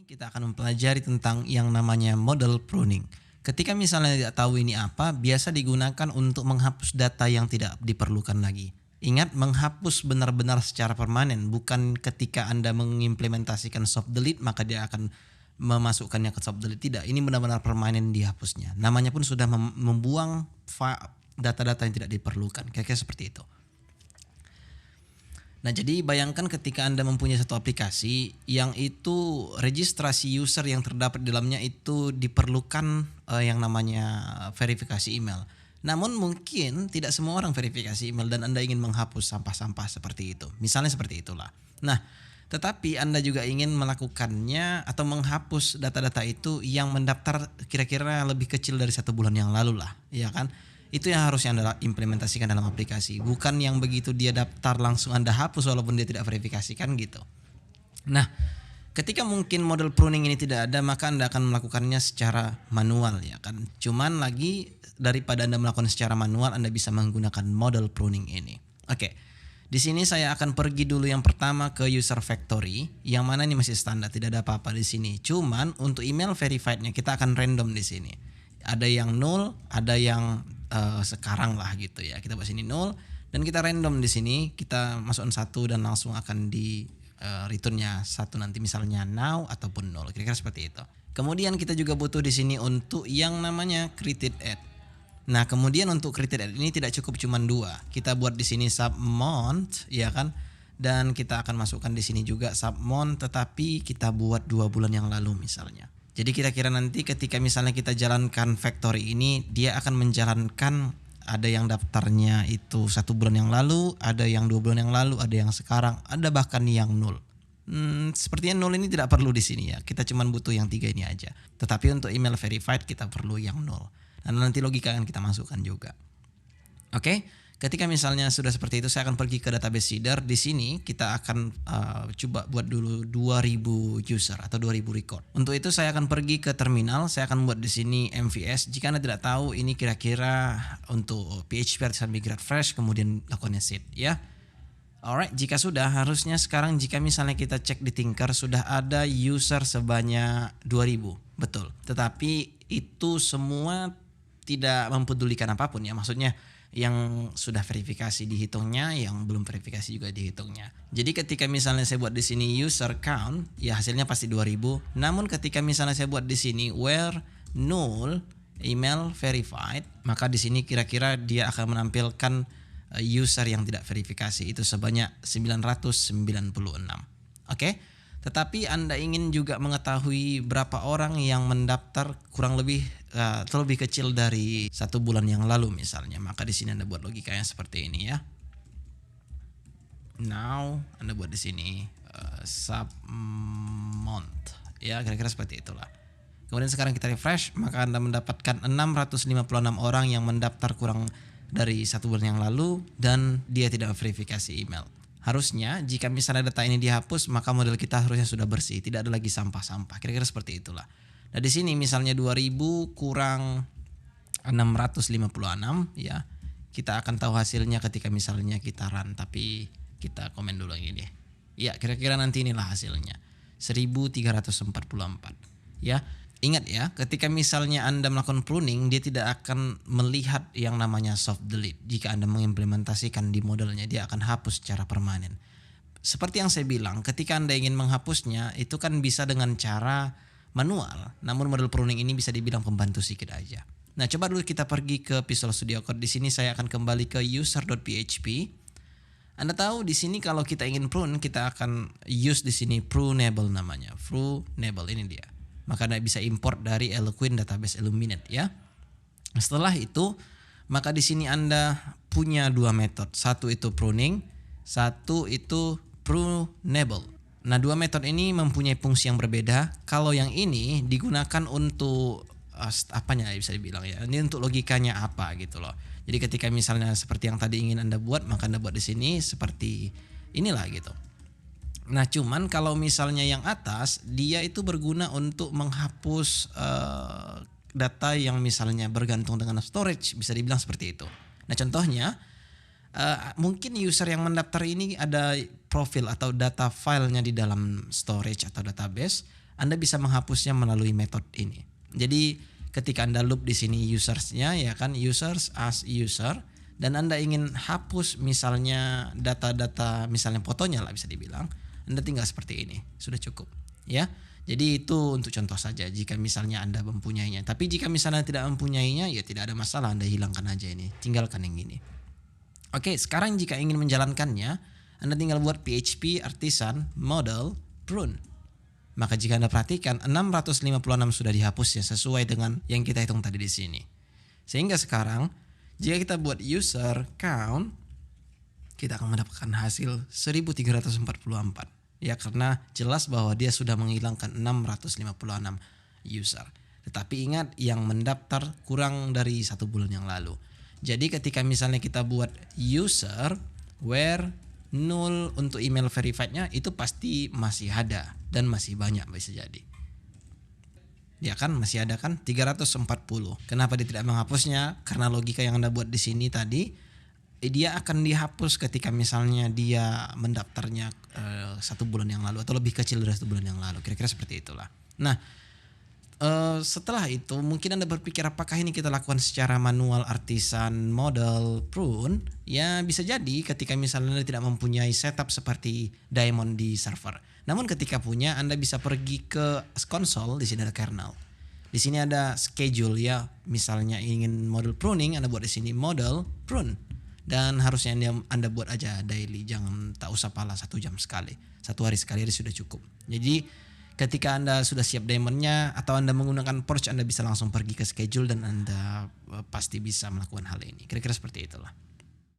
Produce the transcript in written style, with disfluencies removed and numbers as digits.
kita akan mempelajari tentang yang namanya model pruning. Ketika misalnya tidak tahu ini apa, biasa digunakan untuk menghapus data yang tidak diperlukan lagi. Ingat, menghapus benar-benar secara permanen, bukan ketika Anda mengimplementasikan soft delete maka dia akan memasukkannya ke soft delete. Tidak, ini benar-benar permanen dihapusnya. Namanya pun sudah membuang data-data yang tidak diperlukan. Kira-kira seperti itu. Nah, jadi bayangkan ketika Anda mempunyai satu aplikasi yang itu registrasi user yang terdapat di dalamnya itu diperlukan yang namanya verifikasi email. Namun mungkin tidak semua orang verifikasi email dan Anda ingin menghapus sampah-sampah seperti itu. Misalnya seperti itulah. Nah, tetapi Anda juga ingin melakukannya atau menghapus data-data itu yang mendaftar kira-kira lebih kecil dari 1 bulan yang lalu lah, ya kan? Itu yang harusnya Anda implementasikan dalam aplikasi. Bukan yang begitu dia daftar langsung Anda hapus walaupun dia tidak verifikasikan gitu. Nah, ketika mungkin model pruning ini tidak ada, maka Anda akan melakukannya secara manual, ya kan. Cuman lagi daripada Anda melakukan secara manual, Anda bisa menggunakan model pruning ini. Oke. Di sini saya akan pergi dulu yang pertama ke user factory, yang mana ini masih standar, tidak ada apa-apa di sini. Cuman untuk email verified-nya kita akan random di sini. Ada yang null, ada yang sekarang lah gitu ya. Kita buat sini null dan kita random di sini, kita masukkan 1 dan langsung akan di returnnya 1 nanti misalnya now ataupun null. Kira-kira seperti itu. Kemudian kita juga butuh di sini untuk yang namanya created add. Nah, kemudian untuk created add ini tidak cukup cuma 2. Kita buat di sini submount, ya kan? Dan kita akan masukkan di sini juga submount, tetapi kita buat 2 bulan yang lalu misalnya. Jadi kira-kira nanti ketika misalnya kita jalankan factory ini, dia akan menjalankan ada yang daftarnya itu 1 bulan yang lalu, ada yang 2 bulan yang lalu, ada yang sekarang, ada bahkan yang null. Sepertinya null ini tidak perlu di sini ya. Kita cuma butuh yang 3 ini aja. Tetapi untuk email verified kita perlu yang null. Dan nanti logika akan kita masukkan juga. Oke, ketika misalnya sudah seperti itu, saya akan pergi ke database seeder. Di sini kita akan coba buat dulu 2000 user atau 2000 record. Untuk itu saya akan pergi ke terminal. Saya akan buat di sini MVS. Jika Anda tidak tahu, ini kira-kira untuk PHP artisan migrate fresh, kemudian lakukan set ya. Alright, jika sudah, harusnya sekarang jika misalnya kita cek di Tinker sudah ada user sebanyak 2000, betul. Tetapi itu semua tidak mempedulikan apapun ya, maksudnya yang sudah verifikasi dihitungnya, yang belum verifikasi juga dihitungnya. Jadi ketika misalnya saya buat di sini user count, ya hasilnya pasti 2000. Namun ketika misalnya saya buat di sini where null email verified, maka di sini kira-kira dia akan menampilkan user yang tidak verifikasi itu sebanyak 996. Oke. Tetapi Anda ingin juga mengetahui berapa orang yang mendaftar kurang lebih terlebih kecil dari 1 bulan yang lalu misalnya, maka di sini Anda buat logikanya seperti ini ya. Now Anda buat di sini submount ya, kira-kira seperti itulah. Kemudian sekarang kita refresh, maka Anda mendapatkan 656 orang yang mendaftar kurang dari 1 bulan yang lalu dan dia tidak verifikasi email. Harusnya jika misalnya data ini dihapus, maka model kita harusnya sudah bersih, tidak ada lagi sampah-sampah. Kira-kira seperti itulah. Nah, di sini misalnya 2000 kurang 656 ya. Kita akan tahu hasilnya ketika misalnya kita run, tapi kita komen dulu yang ini. Ya, kira-kira nanti inilah hasilnya. 1344 ya. Ingat ya, ketika misalnya Anda melakukan pruning, dia tidak akan melihat yang namanya soft delete. Jika Anda mengimplementasikan di modelnya, dia akan hapus secara permanen. Seperti yang saya bilang, ketika Anda ingin menghapusnya, itu kan bisa dengan cara manual. Namun model pruning ini bisa dibilang pembantu sedikit aja. Nah, coba dulu kita pergi ke Visual Studio Code. Di sini saya akan kembali ke user.php. Anda tahu di sini kalau kita ingin prune, kita akan use di sini prunable namanya. Prunable ini dia. Maka Anda bisa import dari Eloquent Database Illuminate ya. Setelah itu, maka di sini Anda punya 2 metode. Satu itu pruning, satu itu prunable. Nah, 2 metode ini mempunyai fungsi yang berbeda. Kalau yang ini digunakan untuk apanya bisa dibilang ya. Ini untuk logikanya apa gitu loh. Jadi ketika misalnya seperti yang tadi ingin Anda buat, maka Anda buat di sini seperti inilah gitu. Nah, cuman kalau misalnya yang atas, dia itu berguna untuk menghapus data yang misalnya bergantung dengan storage, bisa dibilang seperti itu. Nah, contohnya mungkin user yang mendaftar ini ada profil atau data filenya di dalam storage atau database, Anda bisa menghapusnya melalui metode ini. Jadi ketika Anda loop di sini usersnya ya kan, users as user, dan Anda ingin hapus misalnya data-data misalnya fotonya lah bisa dibilang, Anda tinggal seperti ini, sudah cukup ya. Jadi itu untuk contoh saja jika misalnya Anda mempunyainya. Tapi jika misalnya tidak mempunyainya ya tidak ada masalah, Anda hilangkan aja ini, tinggalkan yang ini. Oke, sekarang jika ingin menjalankannya, Anda tinggal buat PHP artisan model prune. Maka jika Anda perhatikan 656 sudah dihapus ya sesuai dengan yang kita hitung tadi di sini. Sehingga sekarang jika kita buat user count, kita akan mendapatkan hasil 1344. Ya karena jelas bahwa dia sudah menghilangkan 656 user. Tetapi ingat yang mendaftar kurang dari 1 bulan yang lalu. Jadi ketika misalnya kita buat user where 0 untuk email verified-nya, itu pasti masih ada dan masih banyak bisa jadi. Ya kan masih ada kan 340. Kenapa dia tidak menghapusnya? Karena logika yang Anda buat di sini tadi, dia akan dihapus ketika misalnya dia mendaftarnya 1 bulan yang lalu atau lebih kecil dari 1 bulan yang lalu. Kira-kira seperti itulah. Nah, setelah itu mungkin Anda berpikir apakah ini kita lakukan secara manual artisan model prune? Ya bisa jadi ketika misalnya Anda tidak mempunyai setup seperti daemon di server. Namun ketika punya, Anda bisa pergi ke console, di sini ada kernel. Di sini ada schedule ya. Misalnya ingin model pruning, Anda buat di sini model prune. Dan harusnya Anda buat aja daily, jangan tak usah pala 1 jam sekali. 1 hari sekali sudah cukup. Jadi ketika Anda sudah siap daemonnya atau Anda menggunakan Porch, Anda bisa langsung pergi ke schedule dan Anda pasti bisa melakukan hal ini. Kira-kira seperti itulah.